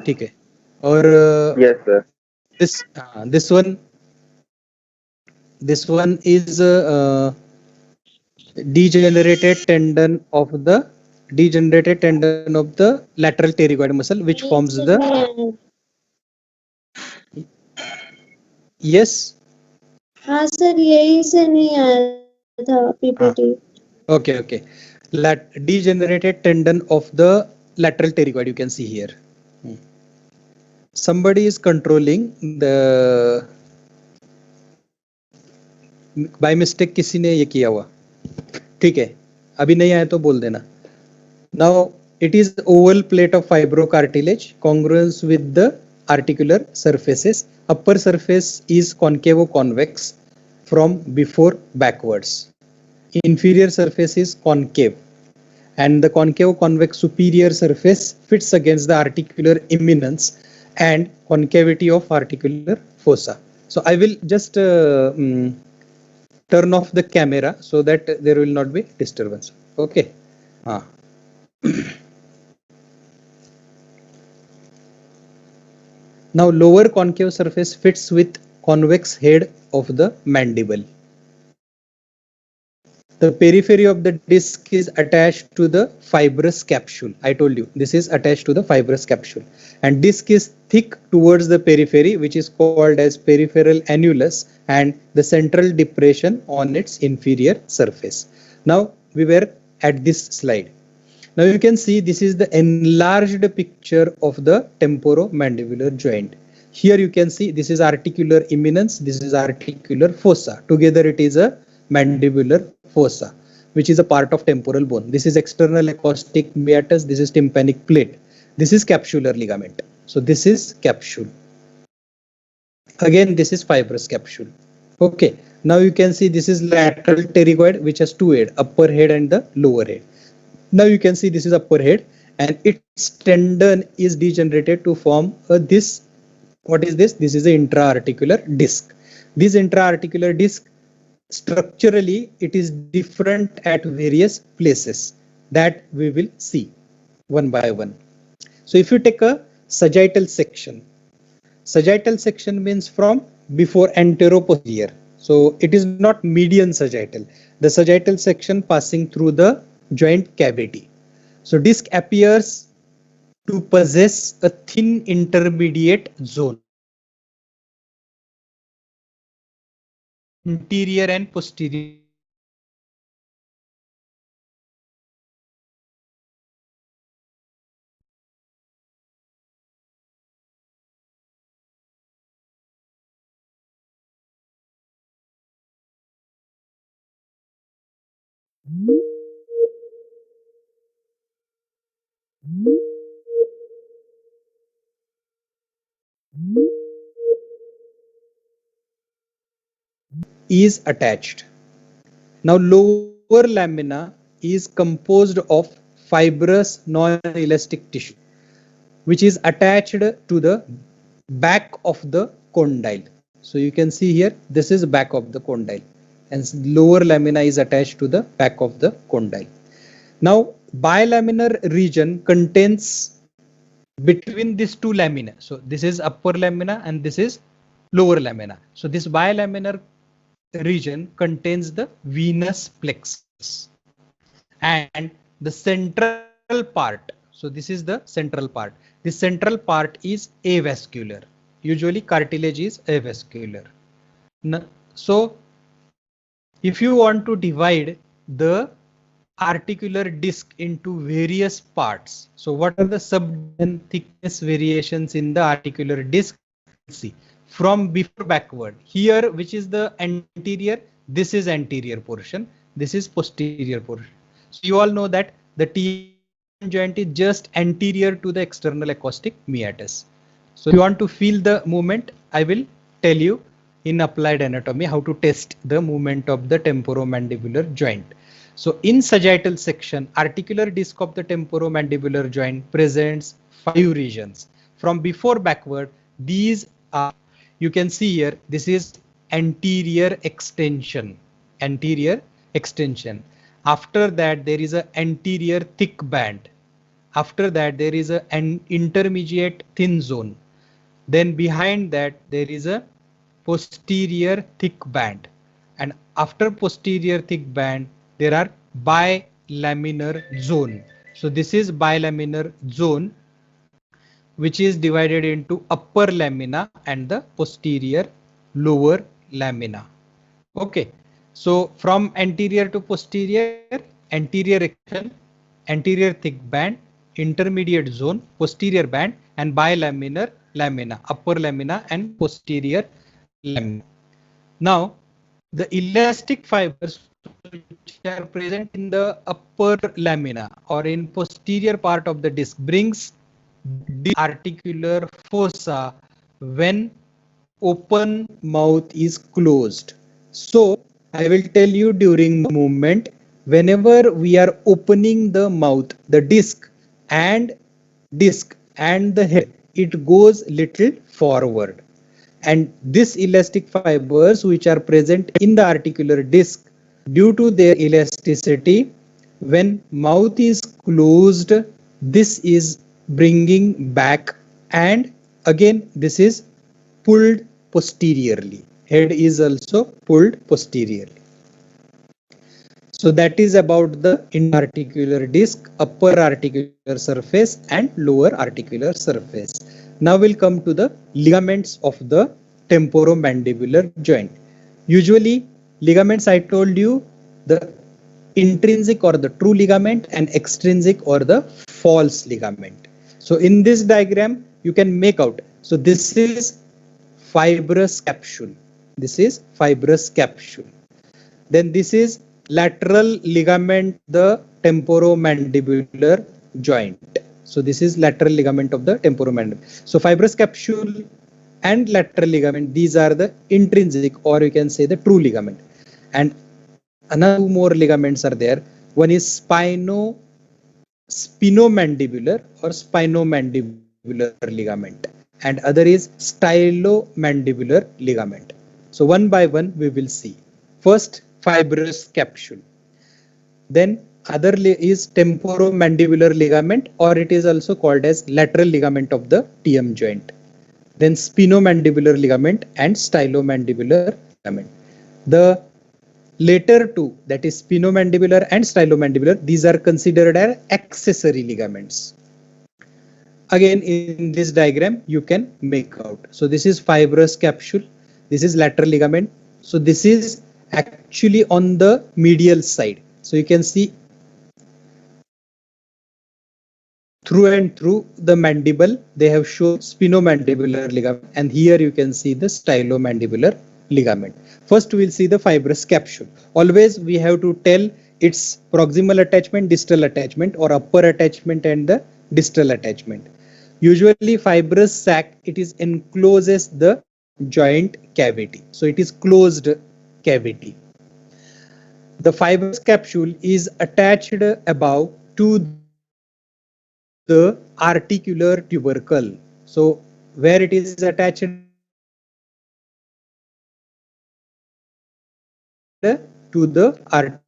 ठीक है. और Yes, sir. this one is degenerated tendon of the lateral pterygoid muscle, which forms the yes. हाँ sir, यही से नहीं आया था PPT. Okay. Degenerated tendon of the lateral pterygoid, you can see here. Somebody is controlling the by mistake, किसी ने ये किया हुआ. ठीक है, अभी नहीं आया तो बोल देना. Now it is oval plate of fibrocartilage congruous with the articular surfaces. Upper surface is concavo-convex from before backwards. Inferior surface is concave, and the concavo-convex superior surface fits against the articular eminence and concavity of articular fossa. So I will just turn off the camera so that there will not be disturbance. Okay. Now lower concave surface fits with convex head of the mandible. The periphery of the disc is attached to the fibrous capsule. I told you this is attached to the fibrous capsule, and disc is thick towards the periphery, which is called as peripheral annulus, and the central depression on its inferior surface. Now we were at this slide. Now you can see this is the enlarged picture of the temporomandibular joint. Here you can see this is articular eminence, this is articular fossa. Together it is a mandibular fossa, which is a part of temporal bone. This is external acoustic meatus, this is tympanic plate. This is capsular ligament. So this is capsule. Again, this is fibrous capsule. Okay. Now you can see this is lateral pterygoid, which has two head, upper head and the lower head. Now you can see this is upper head, and its tendon is degenerated to form this. What is this? This is an intra-articular disc. This intra-articular disc, structurally it is different at various places that we will see one by one. So if you take a sagittal section means from before anteroposterior. So it is not median sagittal. The sagittal section passing through the joint cavity. So disc appears to possess a thin intermediate zone, anterior and posterior. Is attached. Now lower lamina is composed of fibrous non-elastic tissue, which is attached to the back of the condyle. So you can see here, this is back of the condyle, and lower lamina is attached to the back of the condyle. Now bilaminar region contains between these two lamina. So this is upper lamina and this is lower lamina. So this bilaminar region contains the venous plexus and the central part. So this is the central part. The central part is avascular. Usually cartilage is avascular. So if you want to divide the articular disc into various parts, so what are the subdivision thickness variations in the articular disc? See, from before backward, here which is the anterior, this is anterior portion, this is posterior portion. So you all know that the T joint is just anterior to the external acoustic meatus. So if you want to feel the movement, I will tell you in applied anatomy how to test the movement of the temporomandibular joint. So in sagittal section, articular disc of the temporomandibular joint presents 5 regions. From before backward, these are, you can see here, this is anterior extension. After that, there is a anterior thick band. After that, there is an intermediate thin zone. Then behind that, there is a posterior thick band. And after posterior thick band, there are bilaminar zone. So this is bilaminar zone, which is divided into upper lamina and the posterior lower lamina. Okay, so from anterior to posterior, anterior section, anterior thick band, intermediate zone, posterior band, and bilaminar lamina, upper lamina and posterior lamina. Now, the elastic fibers which are present in the upper lamina or in posterior part of the disc brings the articular fossa when open mouth is closed. So I will tell you during movement, whenever we are opening the mouth, the disc and the head, it goes little forward. And this elastic fibers which are present in the articular disc, due to their elasticity, when mouth is closed, this is bringing back, and again this is pulled posteriorly. Head is also pulled posteriorly. So that is about the interarticular disc, upper articular surface and lower articular surface. Now we'll come to the ligaments of the temporomandibular joint. Usually ligaments, I told you, the intrinsic or the true ligament and extrinsic or the false ligament. So in this diagram you can make out. So this is fibrous capsule. This is fibrous capsule. Then this is lateral ligament, the temporomandibular joint. So this is lateral ligament of the temporomandibular. So fibrous capsule and lateral ligament, these are the intrinsic, or you can say the true ligament. And another two more ligaments are there. One is spinomandibular or spinomandibular ligament, and other is stylomandibular ligament. So one by one we will see. First, fibrous capsule. Then other is temporomandibular ligament, or it is also called as lateral ligament of the TM joint. Then spinomandibular ligament and stylomandibular ligament. The later two, that is spinomandibular and stylomandibular, these are considered as accessory ligaments. Again, in this diagram you can make out. So this is fibrous capsule, this is lateral ligament. So this is actually on the medial side. So you can see through and through the mandible, they have shown spinomandibular ligament, and here you can see the stylomandibular ligament. First we will see the fibrous capsule. Always we have to tell its proximal attachment, distal attachment, or upper attachment and the distal attachment. Usually fibrous sac, it is encloses the joint cavity. So it is closed cavity. The fibrous capsule is attached above to the articular tubercle. So where it is attached to the articular.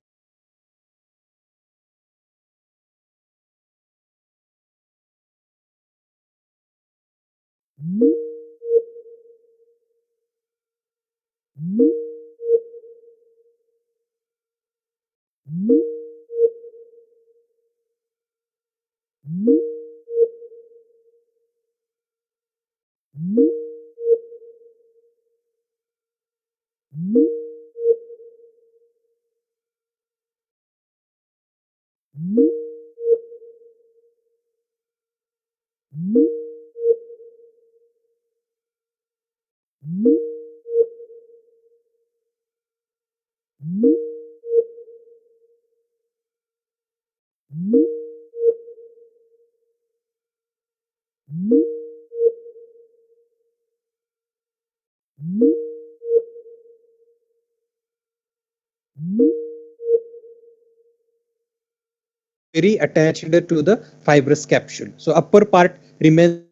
Very attached to the fibrous capsule. So upper part remains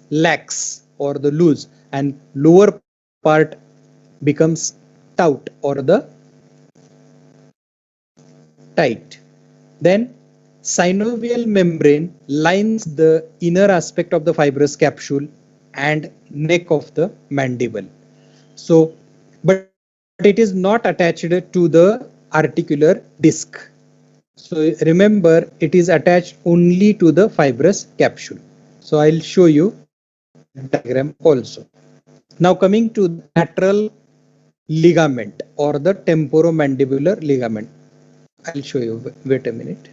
lax or the loose, and lower part becomes taut or the tight. Then synovial membrane lines the inner aspect of the fibrous capsule and neck of the mandible. So, but it is not attached to the articular disc. So remember, it is attached only to the fibrous capsule. So I'll show you that diagram also. Now coming to the lateral ligament or the temporomandibular ligament. I'll show you, wait a minute.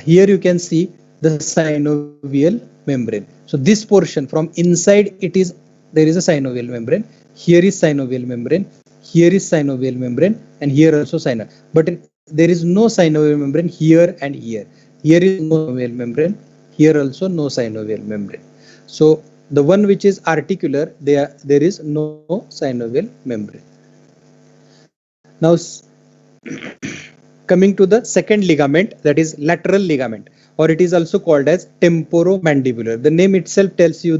Here you can see the synovial membrane. So this portion from inside, there is a synovial membrane. Here is synovial membrane. Here is synovial membrane, and here also synovial. But there is no synovial membrane here and here. Here is no synovial membrane. Here also no synovial membrane. So the one which is articular, there is no synovial membrane. Now coming to the second ligament, that is lateral ligament, or it is also called as temporomandibular. The name itself tells you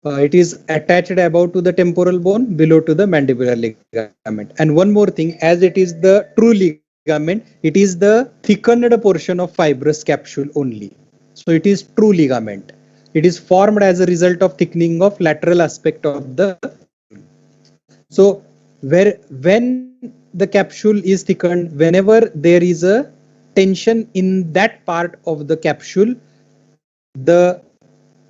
it is attached above to the temporal bone, below to the mandibular ligament. And one more thing, as it is the true ligament, it is the thickened portion of fibrous capsule only. So it is true ligament. It is formed as a result of thickening of lateral aspect of the. So when the capsule is thickened, whenever there is a tension in that part of the capsule, the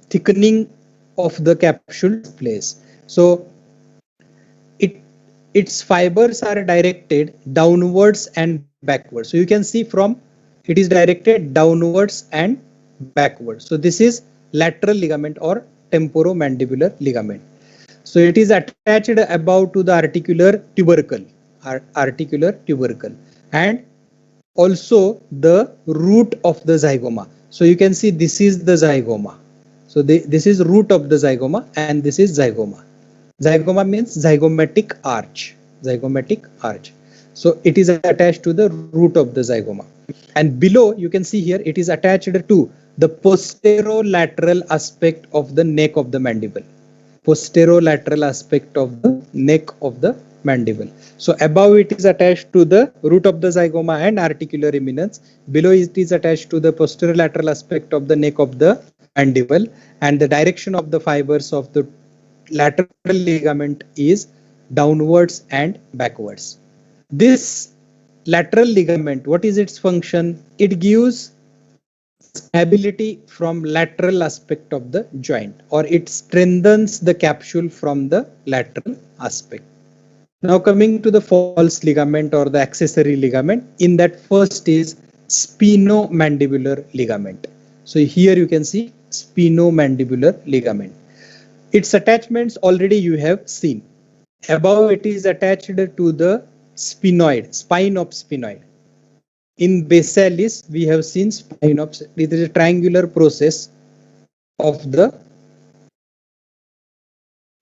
thickening of the capsule takes place. So its fibers are directed downwards and backwards. So you can see from it is directed downwards and backwards. So this is lateral ligament or temporomandibular ligament. So it is attached above to the articular tubercle, and also the root of the zygoma. So you can see this is the zygoma. So this is root of the zygoma, and this is zygoma. Zygoma means zygomatic arch. Zygomatic arch. So it is attached to the root of the zygoma. And below you can see here it is attached to the posterolateral aspect of the neck of the mandible. Posterolateral aspect of the neck of the mandible. So above it is attached to the root of the zygoma and articular eminence. Below it is attached to the posterolateral aspect of the neck of the mandible, and the direction of the fibers of the lateral ligament is downwards and backwards. This lateral ligament, what is its function? It gives stability from lateral aspect of the joint, or it strengthens the capsule from the lateral aspect. Now coming to the false ligament or the accessory ligament, in that first is spinomandibular ligament. So here you can see spinomandibular ligament. Its attachments already you have seen. Above it is attached to the sphenoid, spine of sphenoid. In basalis, we have seen spine of, it is a triangular process of the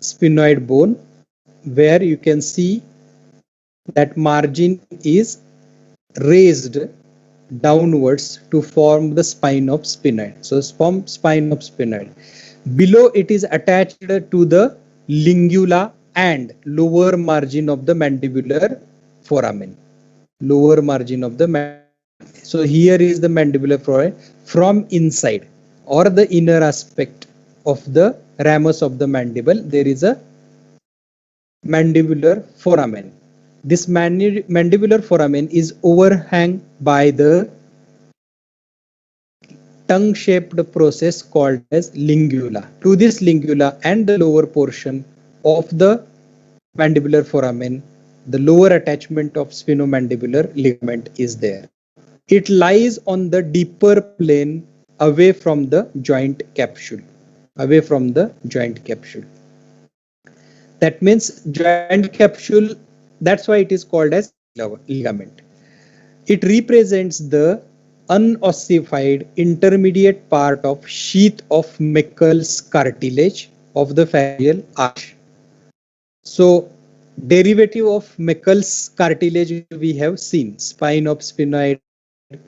sphenoid bone, where you can see that margin is raised downwards to form the spine of sphenoid. So from spine of sphenoid. Below it is attached to the lingula and lower margin of the mandibular foramen. Lower margin of the so here is the mandibular foramen from inside, or the inner aspect of the ramus of the mandible. There is a mandibular foramen. This mandibular foramen is overhung by the tongue-shaped process called as lingula. To this lingula and the lower portion of the mandibular foramen, the lower attachment of sphenomandibular ligament is there. It lies on the deeper plane away from the joint capsule. Away from the joint capsule. That means joint capsule, that's why it is called as ligament. It represents the unossified intermediate part of sheath of Meckel's cartilage of the phalangeal arch. So derivative of Meckel's cartilage we have seen, spine of sphenoid,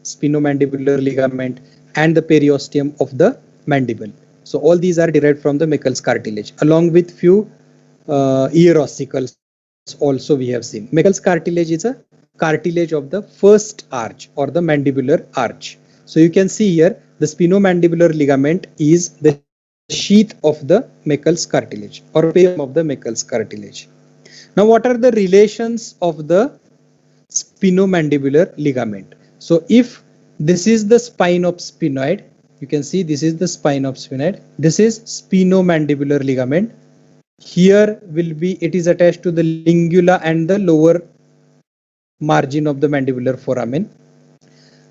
spinomandibular ligament, and the periosteum of the mandible. So all these are derived from the Meckel's cartilage, along with few ear ossicles also we have seen. Meckel's cartilage is a cartilage of the first arch or the mandibular arch. So you can see here the spinomandibular ligament is the sheath of the Meckel's cartilage or perineum of the Meckel's cartilage. Now what are the relations of the spinomandibular ligament? So if this is the spine of sphenoid, you can see this is the spine of sphenoid. This is spinomandibular ligament. Here will be, it is attached to the lingula and the lower margin of the mandibular foramen.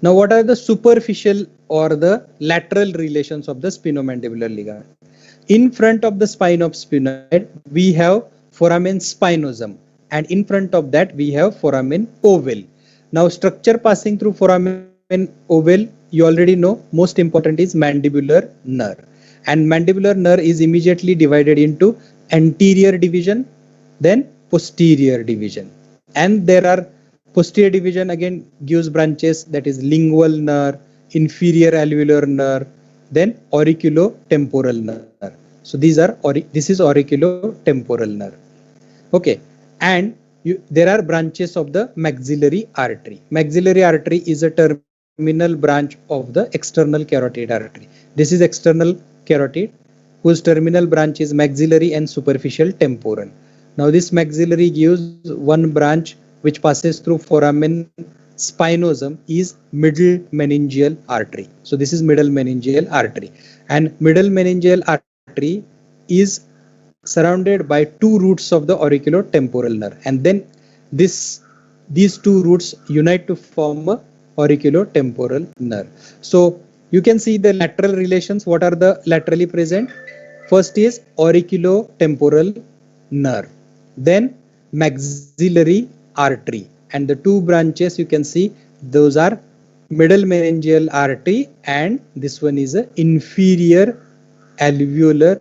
Now what are the superficial or the lateral relations of the spinomandibular ligament? In front of the spine of sphenoid, we have foramen spinosum, and in front of that we have foramen ovale. Now structure passing through foramen ovale, you already know, most important is mandibular nerve, and mandibular nerve is immediately divided into anterior division, then posterior division, and there are posterior division again gives branches, that is lingual nerve, inferior alveolar nerve, then auriculotemporal nerve. So these are this is auriculotemporal nerve. Okay, and there are branches of the maxillary artery. Maxillary artery is a terminal branch of the external carotid artery. This is external carotid whose terminal branch is maxillary and superficial temporal. Now this maxillary gives one branch which passes through foramen spinosum is middle meningeal artery. So this is middle meningeal artery, and middle meningeal artery is surrounded by two roots of the auriculotemporal nerve, and then these two roots unite to form a auriculotemporal nerve. So you can see the lateral relations. What are the laterally present? First is auriculotemporal nerve, then maxillary artery, and the two branches you can see, those are middle meningeal artery, and this one is a inferior alveolar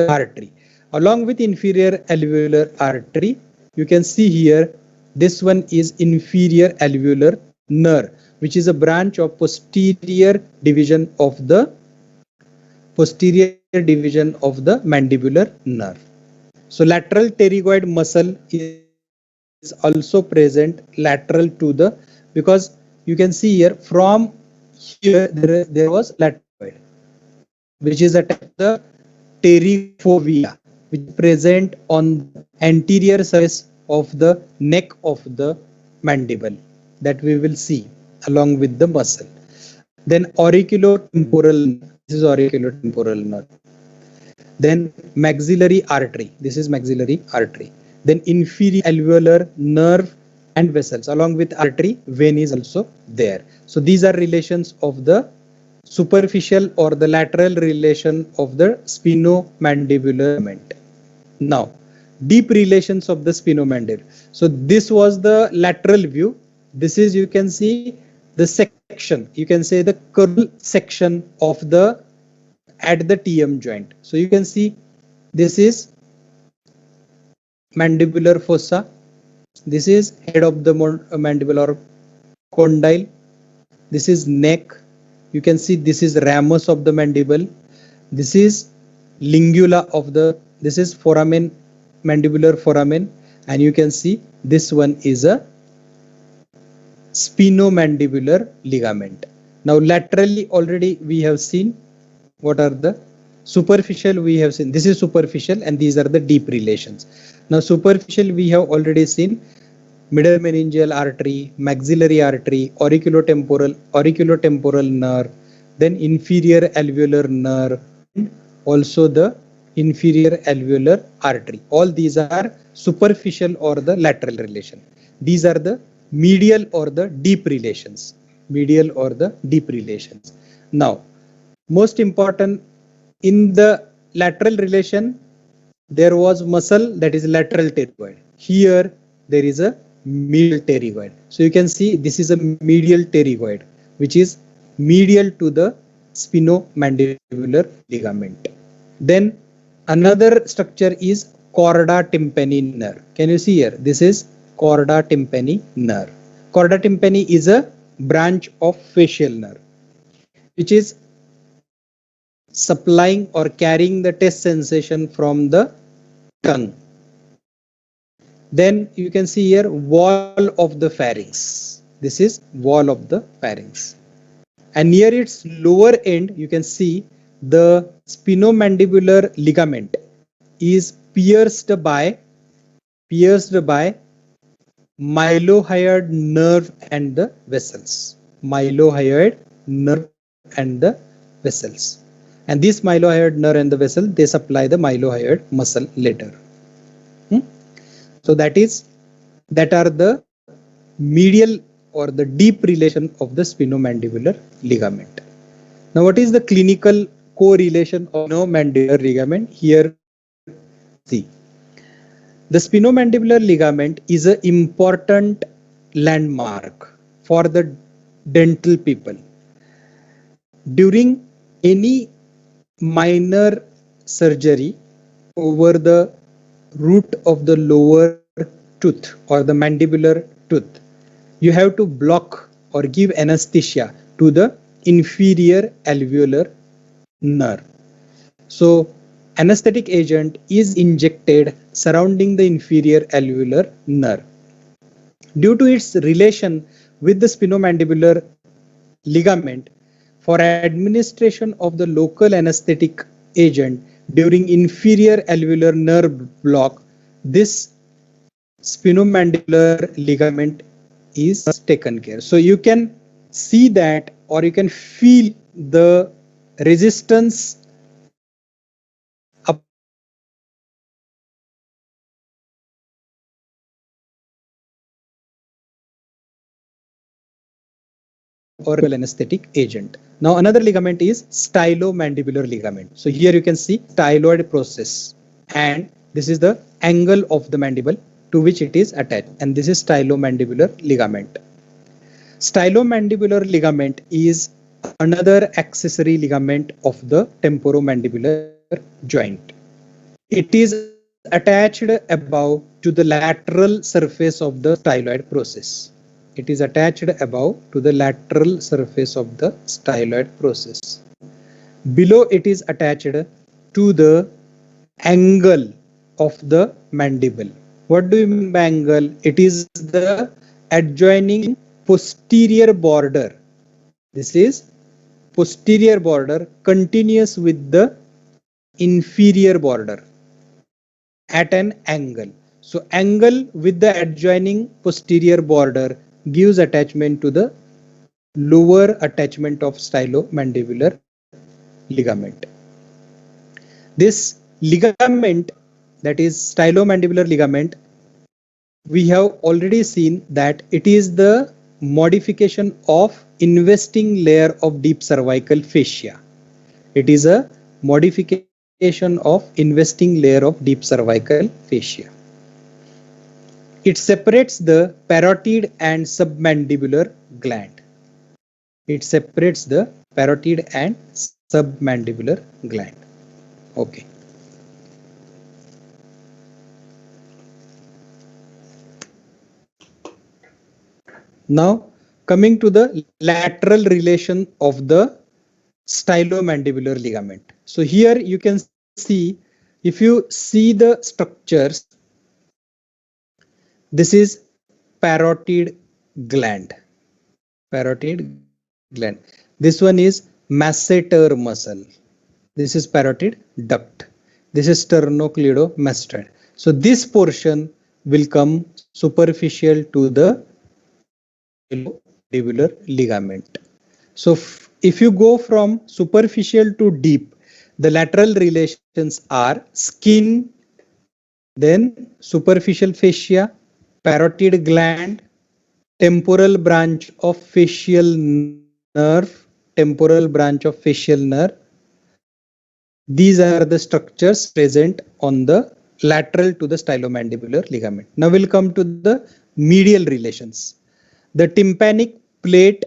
artery. Along with inferior alveolar artery, you can see here this one is inferior alveolar nerve, which is a branch of posterior division of the mandibular nerve. So lateral pterygoid muscle is also present lateral to the, because you can see here from here there was lateral, which is attached to the pteryfovea, which is present on anterior surface of the neck of the mandible, that we will see along with the muscle. Then auriculotemporal, this is auriculotemporal nerve. Then maxillary artery, this is maxillary artery. Then inferior alveolar nerve and vessels, along with artery, vein is also there. So these are relations of the superficial or the lateral relation of the spinomandibular ligament. Now deep relations of the spinomandibular. So this was the lateral view. This is, you can see the section, you can say the curl section of the at the TM joint. So you can see this is mandibular fossa, this is head of the mandible or condyle, this is neck, you can see this is ramus of the mandible, this is lingula of the, this is foramen, mandibular foramen, and you can see this one is a spinomandibular ligament. Now laterally already we have seen what are the superficial, we have seen this is superficial, and these are the deep relations. Now superficial we have already seen middle meningeal artery, maxillary artery, auriculotemporal nerve, then inferior alveolar nerve, also the inferior alveolar artery. All these are superficial or the lateral relation. These are the medial or the deep relations. Medial or the deep relations. Now most important, in the lateral relation there was muscle, that is lateral pterygoid. Here there is a medial pterygoid. So you can see this is a medial pterygoid which is medial to the spinomandibular ligament. Then another structure is chorda tympani nerve. Can you see here? This is chorda tympani nerve. Chorda tympani is a branch of facial nerve which is supplying or carrying the taste sensation from the tongue. Then you can see here wall of the pharynx. This is wall of the pharynx. And near its lower end, you can see the spinomandibular ligament is pierced by mylohyoid nerve and the vessels. Mylohyoid nerve and the vessels. And this mylohyoid nerve and the vessel, they supply the mylohyoid muscle later. So that are the medial or the deep relation of the spinomandibular ligament. Now, what is the clinical correlation of spinomandibular ligament? Here, see, the spinomandibular ligament is an important landmark for the dental people. During any minor surgery over the root of the lower tooth or the mandibular tooth, you have to block or give anesthesia to the inferior alveolar nerve. So anesthetic agent is injected surrounding the inferior alveolar nerve. Due to its relation with the spinomandibular ligament, for administration of the local anesthetic agent during inferior alveolar nerve block, this spinomandibular ligament is taken care. So you can see that, or you can feel the resistance or anesthetic agent. Now another ligament is stylomandibular ligament. So here you can see styloid process, and this is the angle of the mandible to which it is attached, and this is stylomandibular ligament. Stylomandibular ligament is another accessory ligament of the temporomandibular joint. It is attached above to the lateral surface of the styloid process. It is attached above to the lateral surface of the styloid process. Below it is attached to the angle of the mandible. What do you mean by angle? It is the adjoining posterior border. This is posterior border continuous with the inferior border at an angle. So angle with the adjoining posterior border gives attachment to the lower attachment of stylomandibular ligament. This ligament, that is stylomandibular ligament, we have already seen that it is the modification of investing layer of deep cervical fascia. It is a modification of investing layer of deep cervical fascia. It separates the parotid and submandibular gland. It separates the parotid and submandibular gland. Okay. Now coming to the lateral relation of the stylomandibular ligament. So here you can see, if you see the structures, this is parotid gland. Parotid gland. This one is masseter muscle. This is parotid duct. This is sternocleidomastoid. So this portion will come superficial to the mandibular ligament. So if you go from superficial to deep, the lateral relations are skin, then superficial fascia, parotid gland, temporal branch of facial nerve, These are the structures present on the lateral to the stylomandibular ligament. Now we'll come to the medial relations. The tympanic plate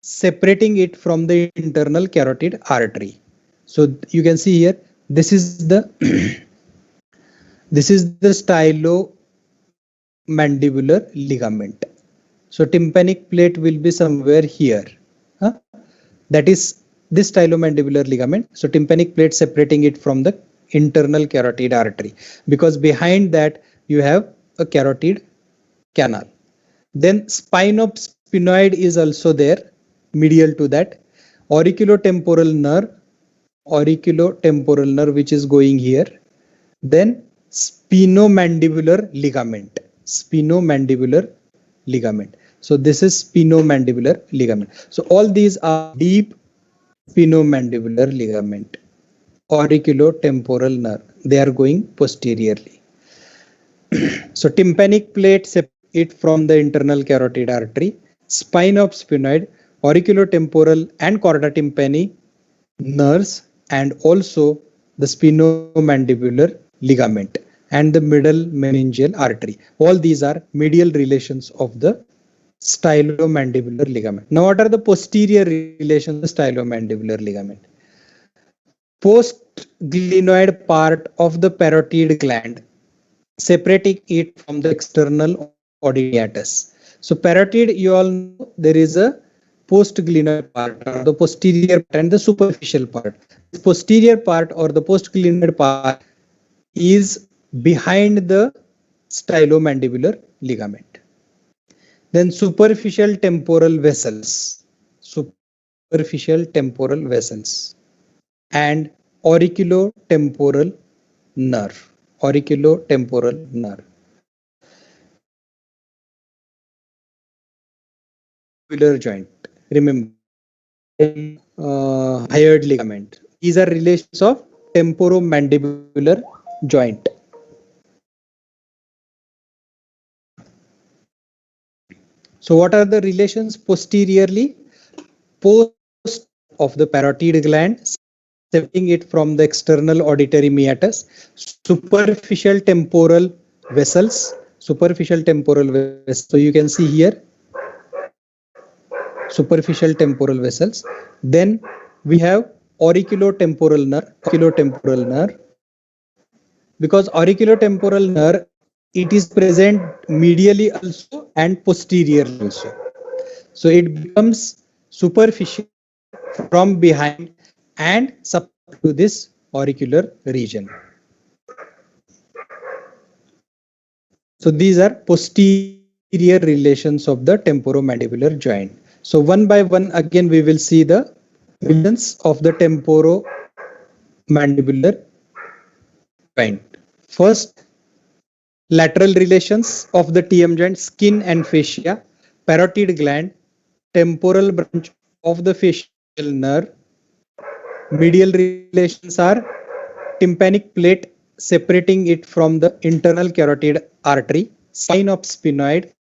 separating it from the internal carotid artery. So you can see here, this is the stylomandibular ligament. So tympanic plate will be somewhere here. That is this stylomandibular ligament. So tympanic plate separating it from the internal carotid artery, because behind that you have a carotid canal. Then spinopsphenoid is also there, medial to that. Auriculotemporal nerve which is going here. Then spinomandibular ligament. So this is spinomandibular ligament. So all these are deep spinomandibular ligament. Auriculotemporal nerve, they are going posteriorly. So tympanic plate separates it from the internal carotid artery. Spine of sphenoid, auriculotemporal and chorda tympani nerves, and also the spinomandibular ligament and the middle meningeal artery. All these are medial relations of the stylomandibular ligament. Now what are the posterior relations of the stylomandibular ligament? Postglenoid part of the parotid gland, separating it from the external auditory. So parotid, you all know there is a postglenoid part, or the posterior part and the superficial part. The posterior part or the postglenoid part is behind the stylomandibular ligament. Then superficial temporal vessels and auriculotemporal nerve. Joint. Remember, hyoid ligament. These are relations of temporomandibular joint. So what are the relations posteriorly? Post of the parotid gland, separating it from the external auditory meatus. Superficial temporal vessels. So you can see here, superficial temporal vessels. Then we have auriculotemporal nerve. Because auriculotemporal nerve, it is present medially also and posteriorly also. So it becomes superficial from behind and supply to this auricular region. So these are posterior relations of the temporomandibular joint. So one by one again we will see the relations of the temporomandibular joint. First, lateral relations of the TM joint: skin and fascia, parotid gland, temporal branch of the facial nerve. Medial relations are tympanic plate separating it from the internal carotid artery, spine of sphenoid,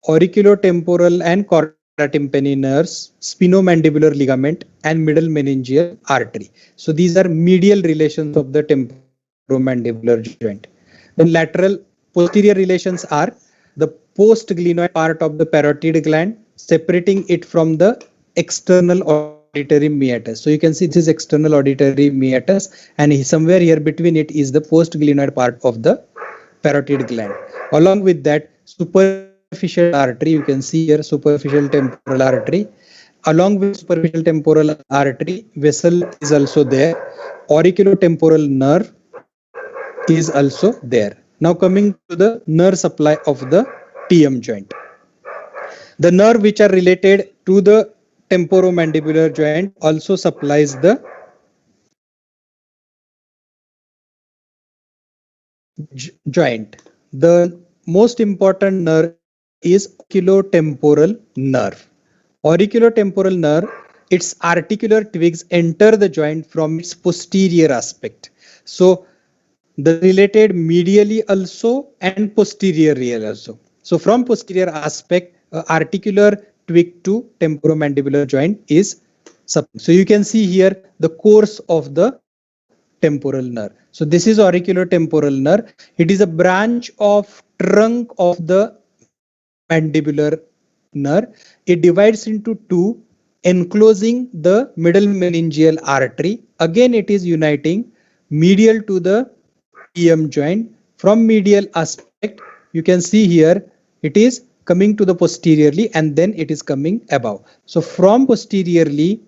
auriculotemporal and chorda tympani nerves, spinomandibular ligament, and middle meningeal artery. So these are medial relations of the temporomandibular joint. Then lateral posterior relations are the postglenoid part of the parotid gland, separating it from the external auditory meatus. So you can see this is external auditory meatus, and somewhere here between it is the postglenoid part of the parotid gland. Along with that, superficial artery, you can see here superficial temporal artery. Along with superficial temporal artery, vessel is also there. Auriculotemporal nerve is also there. Now coming to the nerve supply of the TM joint. The nerve which are related to the temporomandibular joint also supplies the joint. The most important nerve is auriculotemporal nerve. Auriculotemporal nerve, its articular twigs enter the joint from its posterior aspect. So the related medially also and posteriorly also. So from posterior aspect, articular twig to temporomandibular joint is something. So you can see here the course of the temporal nerve. So this is auriculotemporal nerve. It is a branch of trunk of the mandibular nerve. It divides into two, enclosing the middle meningeal artery. Again, it is uniting medial to the TM joint. From medial aspect, you can see here it is coming to the posteriorly and then it is coming above. So from posteriorly,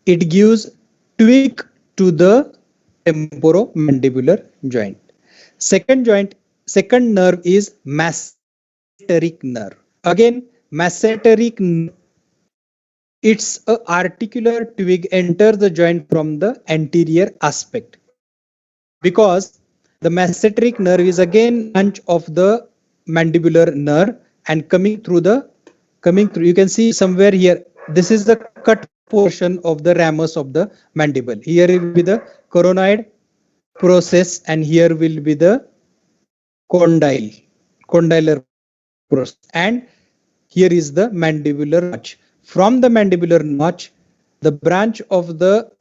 it gives tweak to the temporomandibular joint. Second nerve is masseteric nerve. Again, masseteric, it's a articular twig enters the joint from the anterior aspect, because the masseteric nerve is again branch of the mandibular nerve and coming through, you can see somewhere here, this is the cut portion of the ramus of the mandible. Here will be the coronoid process and here will be the condylar process, and here is the mandibular notch. From the mandibular notch, the branch of the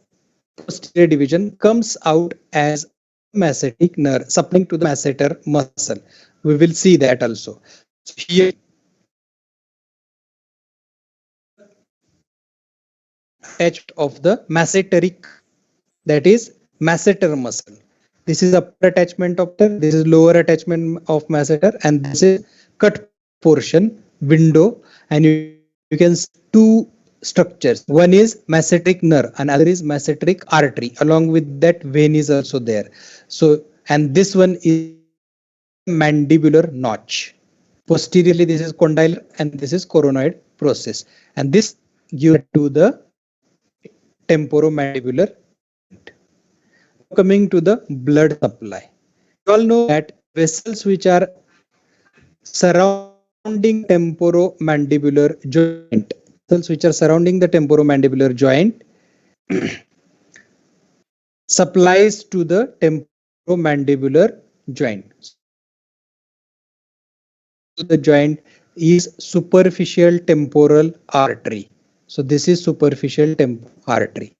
posterior division comes out as masseteric nerve supplying to the masseter muscle. We will see that also. So here attached of the masseteric, that is masseter muscle. This is upper attachment of the, this is lower attachment of masseter, and this is cut portion window, and you can see two structures. One is masseteric nerve and other is masseteric artery. Along with that, vein is also there. So, and this one is mandibular notch. Posteriorly, this is condylar and this is coronoid process, and this gives to the temporomandibular. Coming to the blood supply, you all know that vessels which are surrounding temporomandibular joint, vessels which are surrounding the temporomandibular joint supplies to the temporomandibular joint. The joint is superficial temporal artery. So this is superficial artery.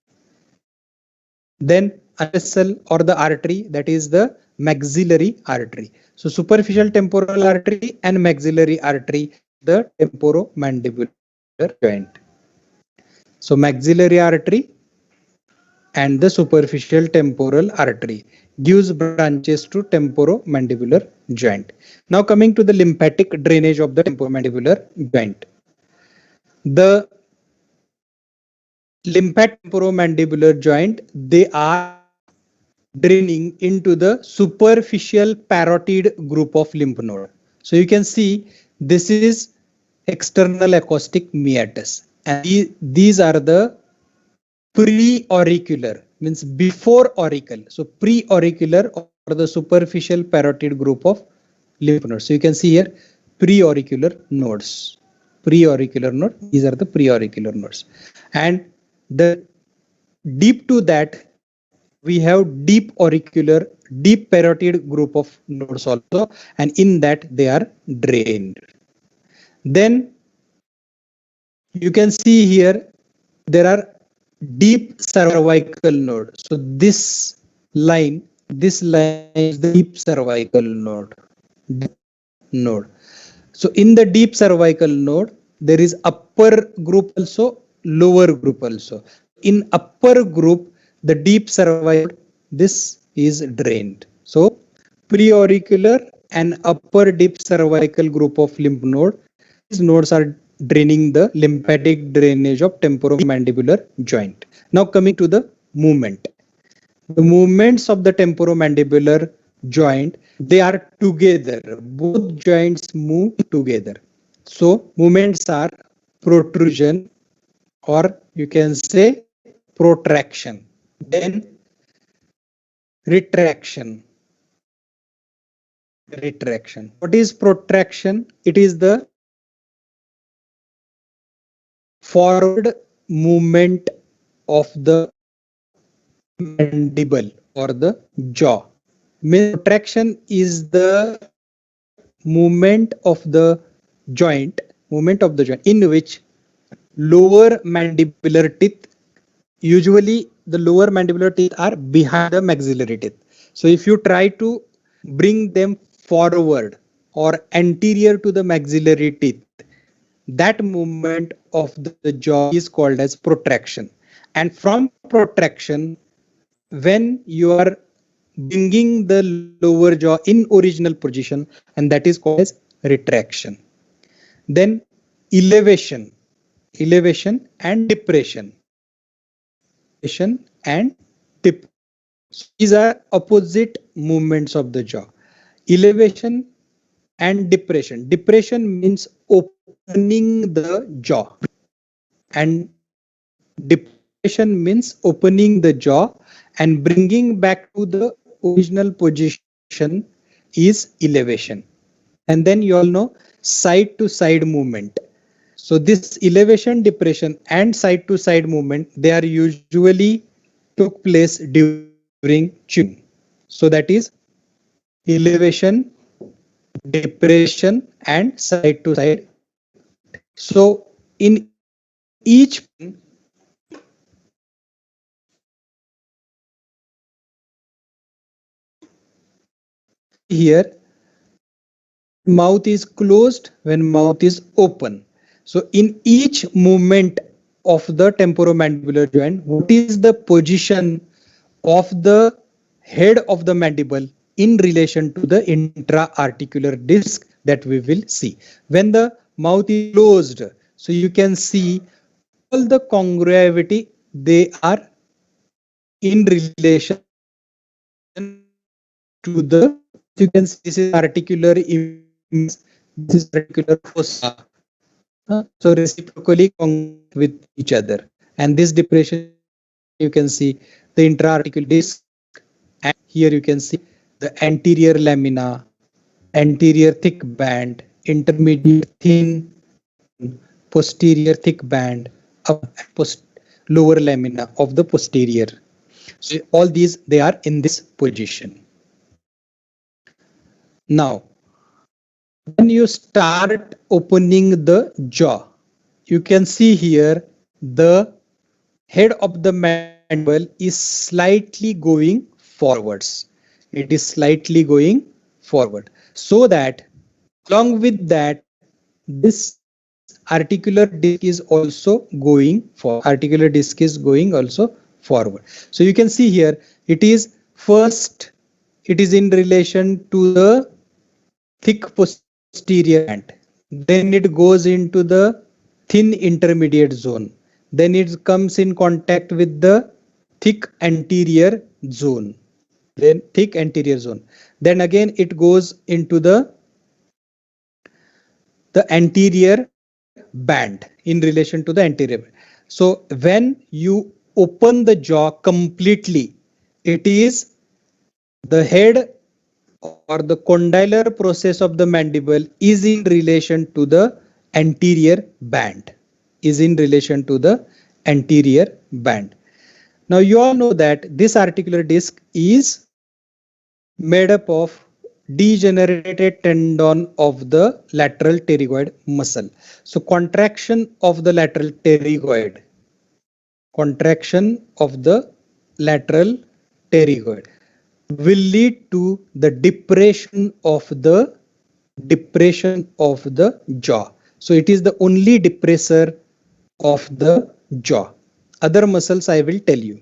Then a vessel or the artery, that is the maxillary artery. So superficial temporal artery and maxillary artery, the temporomandibular joint. So maxillary artery and the superficial temporal artery gives branches to temporomandibular joint. Now coming to the lymphatic drainage of the temporomandibular joint. The lymphatic temporomandibular joint, they are draining into the superficial parotid group of lymph node. So you can see this is external acoustic meatus, and these are the pre-auricular, means before auricle. So pre-auricular or the superficial parotid group of lymph nodes. So you can see here pre-auricular nodes. Pre-auricular node, these are the pre-auricular nodes. And the deep to that, we have deep auricular, deep parotid group of nodes also, and in that they are drained. Then you can see here there are deep cervical node. So this line is the deep cervical node. So in the deep cervical node, there is upper group also, lower group also. In upper group, the deep cervical, this is drained. So preauricular and upper deep cervical group of lymph node, these nodes are draining the lymphatic drainage of temporomandibular joint. Now coming to the movement. The movements of the temporomandibular joint, they are together. Both joints move together. So movements are protrusion, or you can say protraction, then retraction. What is protraction? It is the forward movement of the mandible or the jaw. Protraction is the movement of the joint, in which lower mandibular teeth, usually the lower mandibular teeth are behind the maxillary teeth. So if you try to bring them forward or anterior to the maxillary teeth, that movement of the jaw is called as protraction. And from protraction, when you are bringing the lower jaw in original position, and that is called as retraction. Then elevation and depression. and depression. These are opposite movements of the jaw. Elevation and depression. Depression means opening the jaw, and depression means opening the jaw and bringing back to the original position is elevation. And then you all know side to side movement. So this elevation, depression and side to side movement, they are usually took place during chewing. So that is elevation, depression and side to side. So in each here, mouth is closed when mouth is open. So in each movement of the temporomandibular joint, what is the position of the head of the mandible in relation to the intra-articular disc that we will see. When the mouth is closed, so you can see all the congruity, they are in relation to the, you can see this is articular image, this is articular fossa. So reciprocally congruent with each other. And this depression, you can see the intra-articular disc, and here you can see the anterior lamina, anterior thick band, intermediate thin, posterior thick band, lower lamina of the posterior. So all these, they are in this position. Now, when you start opening the jaw, you can see here the head of the mandible is slightly going forwards. It is slightly going forward. So that along with that, this articular disc is also going for articular disc is going also forward. So you can see here it is first, it is in relation to the thick posterior band, then it goes into the thin intermediate zone, then it comes in contact with the thick anterior zone, then thick anterior zone, then again it goes into the anterior band in relation to the anterior band. So when you open the jaw completely, it is the head or the condylar process of the mandible is in relation to the anterior band, is in relation to the anterior band. Now you all know that this articular disc is made up of degenerated tendon of the lateral pterygoid muscle. So contraction of the lateral pterygoid will lead to the depression of the jaw. So it is the only depressor of the jaw. Other muscles I will tell you.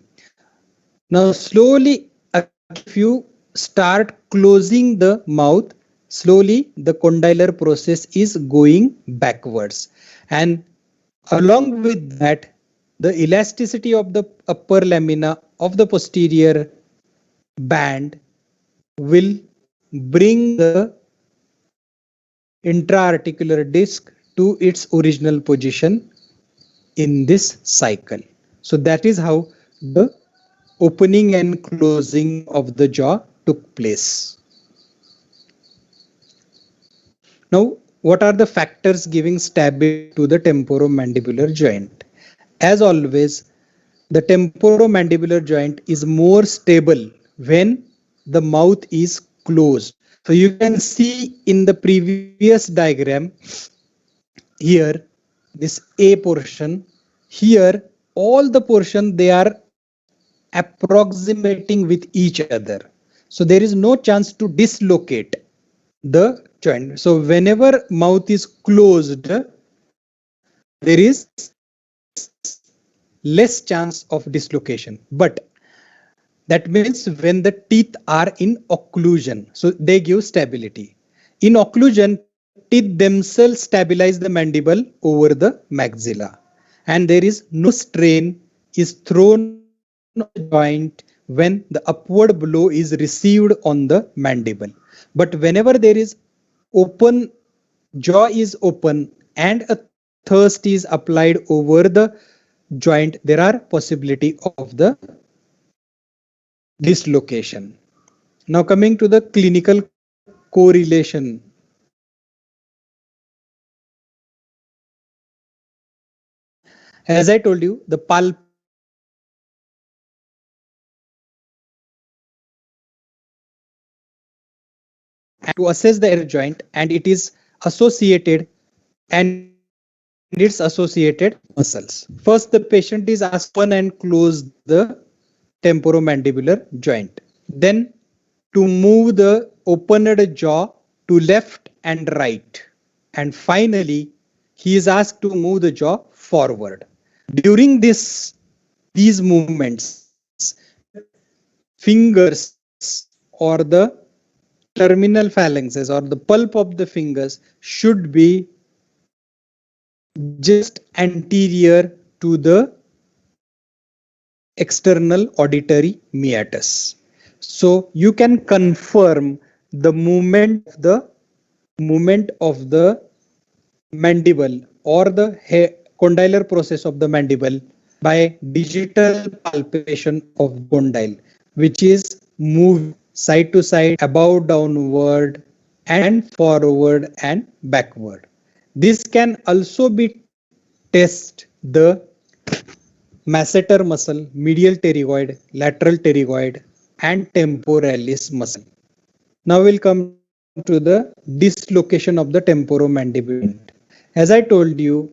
Now slowly, if you start closing the mouth, slowly the condylar process is going backwards, and along with that, the elasticity of the upper lamina of the posterior band will bring the intra-articular disc to its original position in this cycle. So that is how the opening and closing of the jaw took place. Now, what are the factors giving stability to the temporomandibular joint? As always, the temporomandibular joint is more stable when the mouth is closed. So you can see in the previous diagram here, this A portion, here all the portion, they are approximating with each other. So there is no chance to dislocate the joint. So whenever mouth is closed, there is less chance of dislocation. But that means when the teeth are in occlusion, so they give stability. In occlusion, teeth themselves stabilize the mandible over the maxilla, and there is no strain is thrown joint when the upward blow is received on the mandible. But whenever there is open, jaw is open and a thrust is applied over the joint, there are possibility of the dislocation. Now coming to the clinical correlation. As I told you, the to assess the air joint, and it is associated and its associated muscles. First, the patient is asked to open and close the temporomandibular joint. Then to move the opened jaw to left and right. And finally, he is asked to move the jaw forward. During these movements, fingers or the terminal phalanxes or the pulp of the fingers should be just anterior to the external auditory meatus. So you can confirm the movement of the mandible or the condylar process of the mandible by digital palpation of condyle, which is moved side to side, above, downward, and forward and backward. This can also be test the masseter muscle, medial pterygoid, lateral pterygoid, and temporalis muscle. Now we'll come to the dislocation of the temporomandibular. As I told you,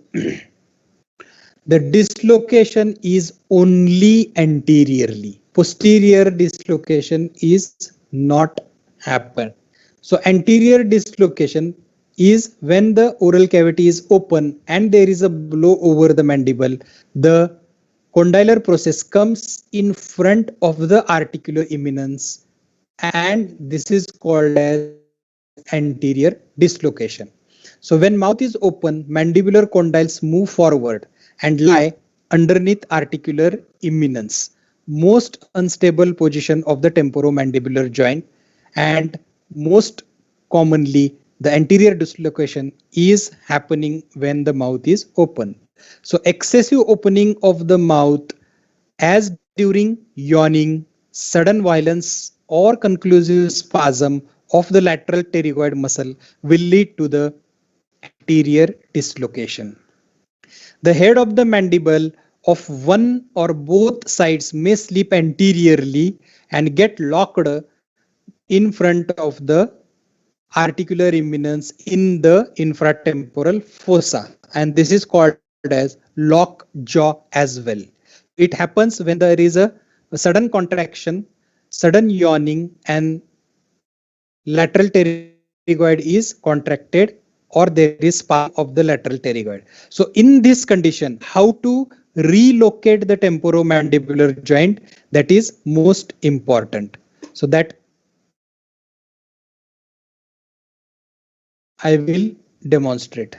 the dislocation is only anteriorly. Posterior dislocation is not happen. So anterior dislocation is when the oral cavity is open and there is a blow over the mandible. The condylar process comes in front of the articular eminence, and this is called as anterior dislocation. So when mouth is open, mandibular condyles move forward and lie underneath articular eminence, most unstable position of the temporomandibular joint, and most commonly the anterior dislocation is happening when the mouth is open. So excessive opening of the mouth as during yawning, sudden violence or conclusive spasm of the lateral pterygoid muscle will lead to the anterior dislocation. The head of the mandible of one or both sides may slip anteriorly and get locked in front of the articular eminence in the infratemporal fossa, and this is called as lock jaw as well. It happens when there is a sudden contraction, sudden yawning, and lateral pterygoid is contracted or there is spasm of the lateral pterygoid. So in this condition, how to relocate the temporomandibular joint, that is most important. So that I will demonstrate.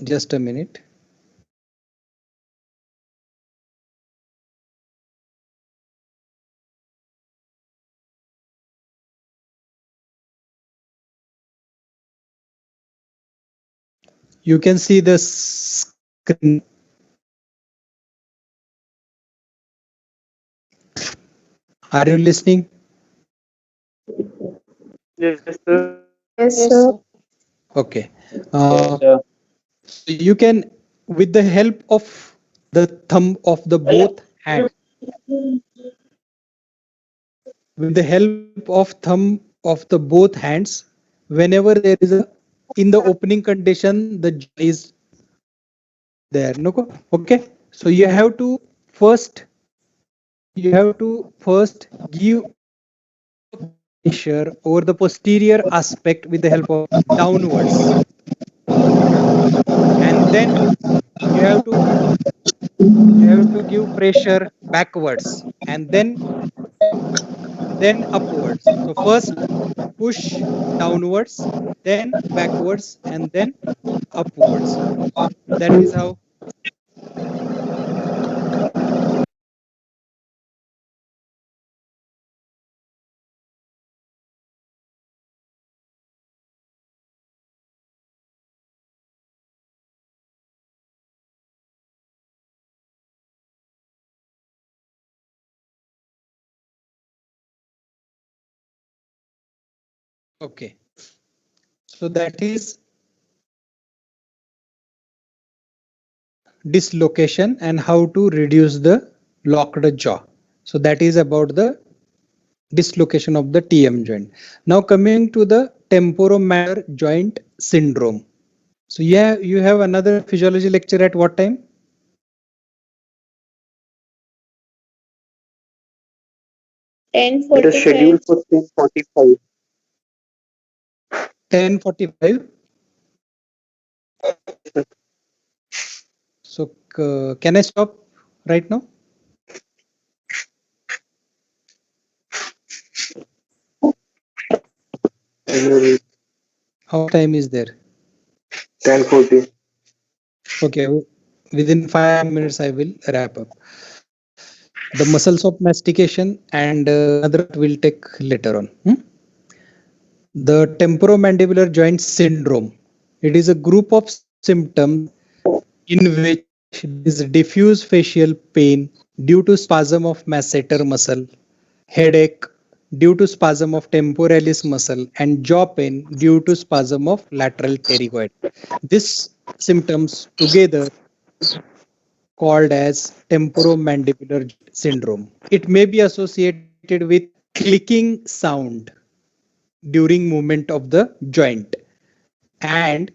Just a minute. You can see the screen. Are you listening? Yes, sir. Yes, sir. Okay. Yes, sir. So you can, with the help of the thumb of the both hands, with the help of thumb of the both hands, whenever there is a in the opening condition, the jaw is there. No, okay. So you have to first give pressure over the posterior aspect with the help of downwards, and then you have to give pressure backwards, and then then upwards. So first push downwards, then backwards, and then upwards. That is how. Okay. So that is dislocation and how to reduce the locked jaw. So that is about the dislocation of the TM joint. Now coming to the temporomandibular joint syndrome. So yeah, you have another physiology lecture at what time? it is scheduled 10:45. for 10:45. 10:45. So can I stop right now? Maybe How much time is there? 10:40. Okay, within 5 minutes I will wrap up. The muscles of mastication and another will take later on. The temporomandibular joint syndrome. It is a group of symptoms in which there is diffuse facial pain due to spasm of masseter muscle, headache due to spasm of temporalis muscle, and jaw pain due to spasm of lateral pterygoid. These symptoms together called as temporomandibular syndrome. It may be associated with clicking sound during movement of the joint, and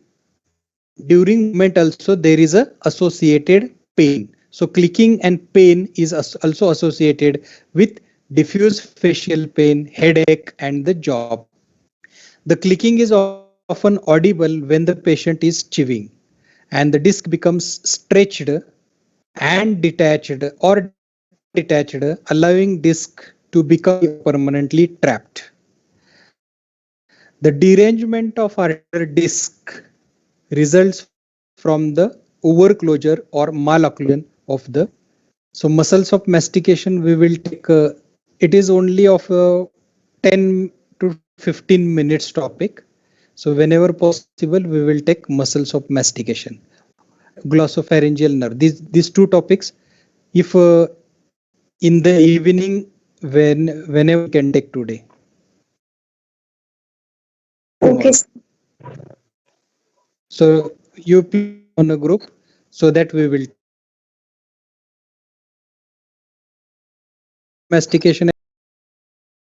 during movement also there is a associated pain. So clicking and pain is also associated with diffuse facial pain, headache, and the jaw. The clicking is often audible when the patient is chewing, and the disc becomes stretched and detached or detached, allowing disc to become permanently trapped. The derangement of arterial disc results from the overclosure or malocclusion of the. So muscles of mastication we will take. It is only of 10 to 15 minutes topic. So whenever possible, we will take muscles of mastication, glossopharyngeal nerve. These two topics. If in the evening, whenever we can take today, Okay. tomorrow. So you please on a group so that we will mastication